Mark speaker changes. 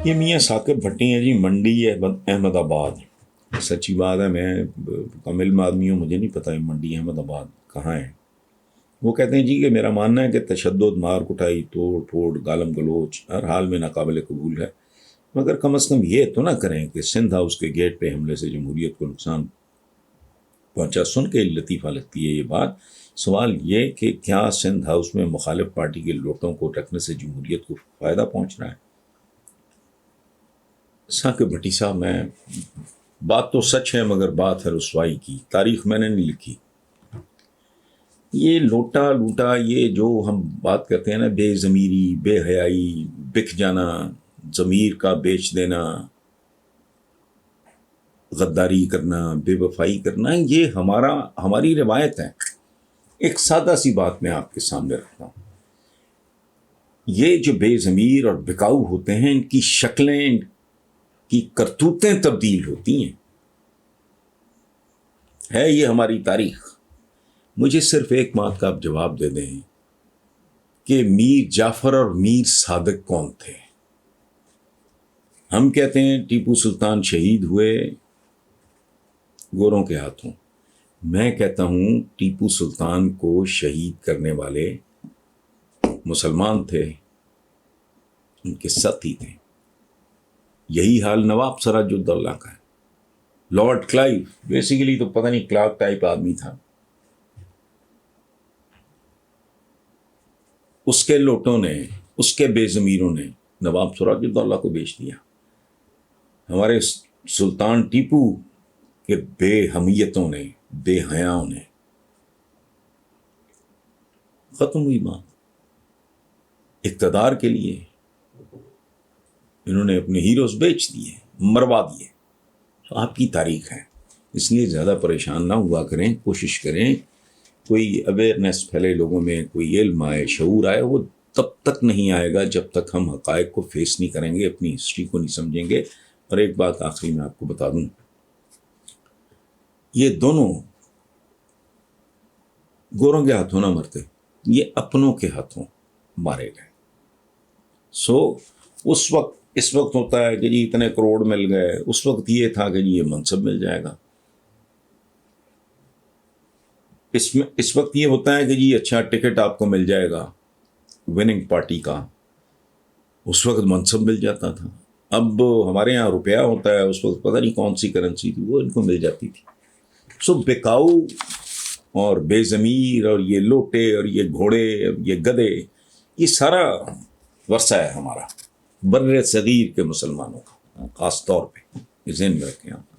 Speaker 1: یہ میاں ثاقب بھٹی ہیں جی، منڈی احمد آباد۔ سچی بات ہے، میں کم علم آدمی ہوں، مجھے نہیں پتہ ہے منڈی احمد آباد کہاں ہے۔ وہ کہتے ہیں جی کہ میرا ماننا ہے کہ تشدد، مار کٹائی، توڑ پھوڑ، گالم گلوچ ہر حال میں ناقابل قبول ہے، مگر کم از کم یہ تو نہ کریں کہ سندھ ہاؤس کے گیٹ پہ حملے سے جمہوریت کو نقصان پہنچا۔ سن کے لطیفہ لگتی ہے یہ بات۔ سوال یہ کہ کیا سندھ ہاؤس میں مخالف پارٹی کے لوٹوں کو رکھنے سے جمہوریت کو فائدہ پہنچ رہا ہے؟ ثاقب بھٹی صاحب، میں بات تو سچ ہے مگر بات ہے رسوائی کی، تاریخ میں نے نہیں لکھی۔ یہ لوٹا لوٹا، یہ جو ہم بات کرتے ہیں نا، بے ضمیری، بے حیائی، بک جانا، ضمیر کا بیچ دینا، غداری کرنا، بے وفائی کرنا، یہ ہماری روایت ہے۔ ایک سادہ سی بات میں آپ کے سامنے رکھتا ہوں۔ یہ جو بے ضمیر اور بکاؤ ہوتے ہیں، ان کی شکلیں، ان کی کرتوتیں تبدیل ہوتی ہیں، ہے یہ ہماری تاریخ۔ مجھے صرف ایک بات کا آپ جواب دے دیں کہ میر جعفر اور میر صادق کون تھے؟ ہم کہتے ہیں ٹیپو سلطان شہید ہوئے گوروں کے ہاتھوں، میں کہتا ہوں ٹیپو سلطان کو شہید کرنے والے مسلمان تھے، ان کے ساتھی تھے۔ یہی حال نواب سراج الدولہ کا ہے۔ لارڈ کلائیو بیسیکلی تو پتہ نہیں کلارک ٹائپ آدمی تھا، اس کے لوٹوں نے، اس کے بے ضمیروں نے نواب سراج الدولہ کو بیچ دیا۔ ہمارے سلطان ٹیپو کے بے حمیتوں نے، بے حیاؤں نے، ختم ہوئی بات۔ اقتدار کے لیے انہوں نے اپنے ہیروز بیچ دیے، مروا دیے۔ تو آپ کی تاریخ ہے، اس لیے زیادہ پریشان نہ ہوا کریں، کوشش کریں کوئی اویئرنیس پھیلے لوگوں میں، کوئی علم آئے، شعور آئے۔ وہ تب تک نہیں آئے گا جب تک ہم حقائق کو فیس نہیں کریں گے، اپنی ہسٹری کو نہیں سمجھیں گے۔ اور ایک بات آخری میں آپ کو بتا دوں، یہ دونوں گوروں کے ہاتھوں نہ مرتے، یہ اپنوں کے ہاتھوں مارے گئے۔ اس وقت ہوتا ہے کہ جی اتنے کروڑ مل گئے، اس وقت یہ تھا کہ جی یہ منصب مل جائے گا۔ اس وقت یہ ہوتا ہے کہ جی اچھا ٹکٹ آپ کو مل جائے گا وننگ پارٹی کا، اس وقت منصب مل جاتا تھا۔ اب ہمارے یہاں روپیہ ہوتا ہے، اس وقت پتہ نہیں کون سی کرنسی تھی، وہ ان کو مل جاتی تھی۔ بکاؤ اور بے ضمیر اور یہ لوٹے اور یہ گھوڑے اور یہ گدے، یہ سارا ورثہ ہے ہمارا بر صغیر کے مسلمانوں کا، خاص طور پہ یہ ذہن میں رکھیں آپ۔